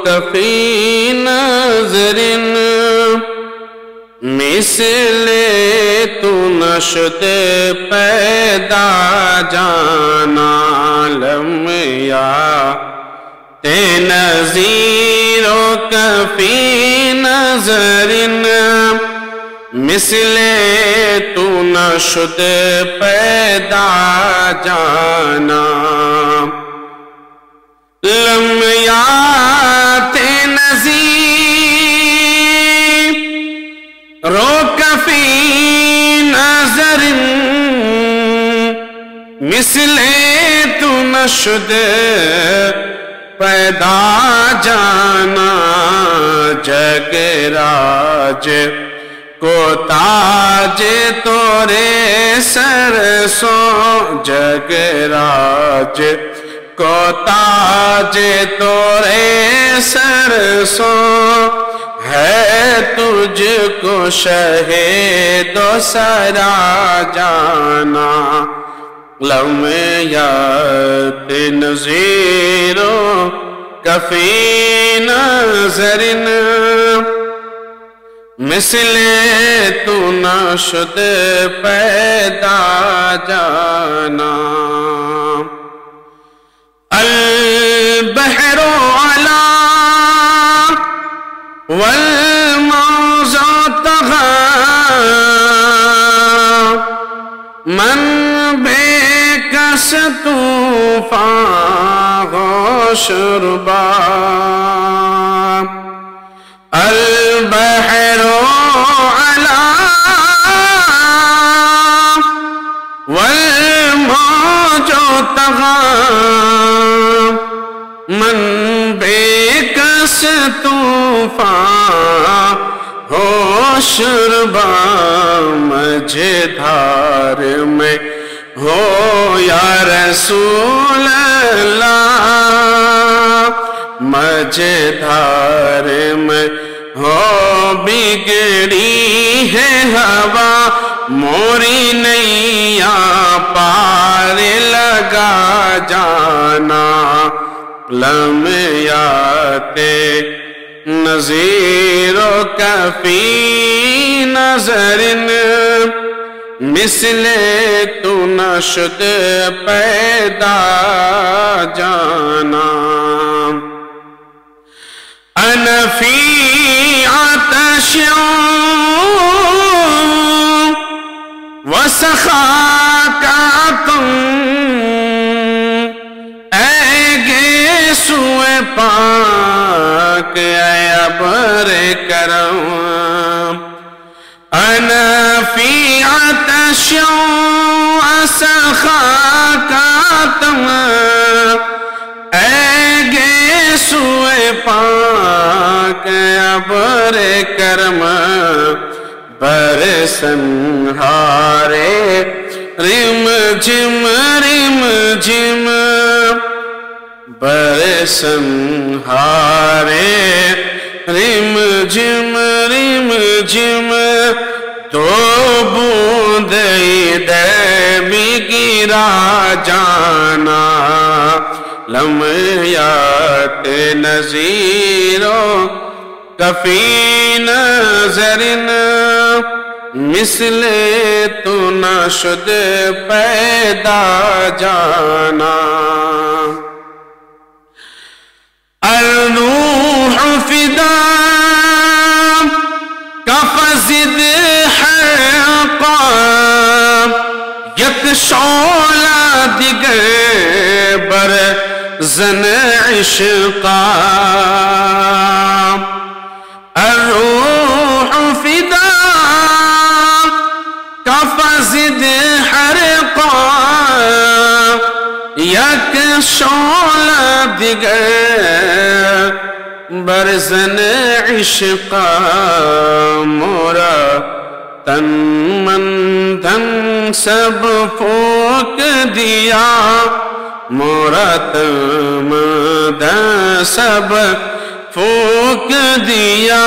کفی نظر مثل تو نشد پیدا جانا لمیات نظیر کفی نظر مثل تو نشد پیدا جانا لمیات نظیر کفی نظر مثل تو نشد پیدا جانا جگ راج کو تاج تورے سر سو جگ راج کو تاج تورے سر سو ہے تجھ کو شہید و سرا جانا لمیات نظیر کفی نظر مثل تو نشد پیدا جانا البحر علا والموج طغى من بے کس طوفان شربا البحر علا والموج طغى من بے کس طوفان ہو شربا مجھے دھار میں ہو یا رسول اللہ مجھے دھار میں ہو بگڑی ہے ہوا موری نیا پار لگا جانا لمیات نظیر کفی نظر مثل تو نشد پیدا جانا انا فی عطش وسخاکاتم سوئے پاک اے ابر کرم انا فی عطش وسخاکاتم اے سوئے پاک اے ابر کرم برسنہارے رم جم برسنہارے رم جم تو بوندی بھی گرا جانا لمیات نظیر کفی نظر مثل تو نشد پیدا جانا الروح فدا کفزد حقا یک شعلہ دیگر بر زن عشقا الروح فدا کفزد حرقا یک شعلہ دیگر برزن عشقا مورا تن من دھن سب پھونک دیا مورا تن من دھن سب پھونک دیا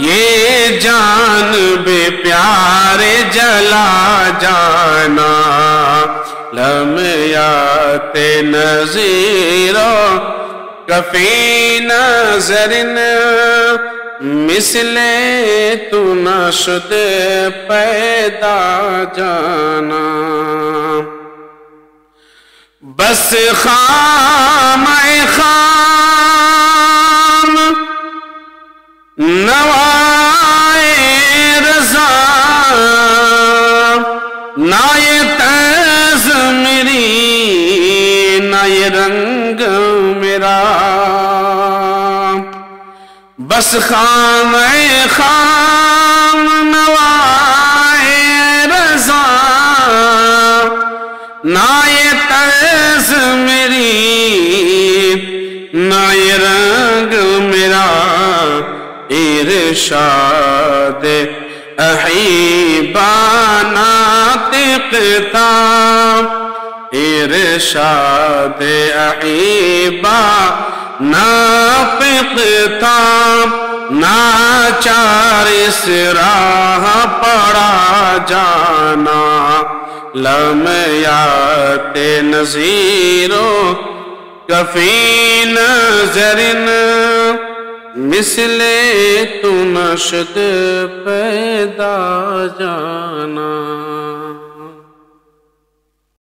یہ جان بے پیارے جلا جانا لمیات نظیر کفی نظر مثل تو نشد پیدا جانا بس خام خام نوائے رضا نہ یہ تیز میری نہ یہ رنگ میرا بس خام خام نوائے رضا نہ یہ تیز میری نہ یہ رنگ میرا ارشاد احیبا ناطقتا ارشاد احیبا ناطقتا ناچار اس راہ پڑا جانا لمیات نظیرو کفی نظر مثل تو نشد پیدا جانا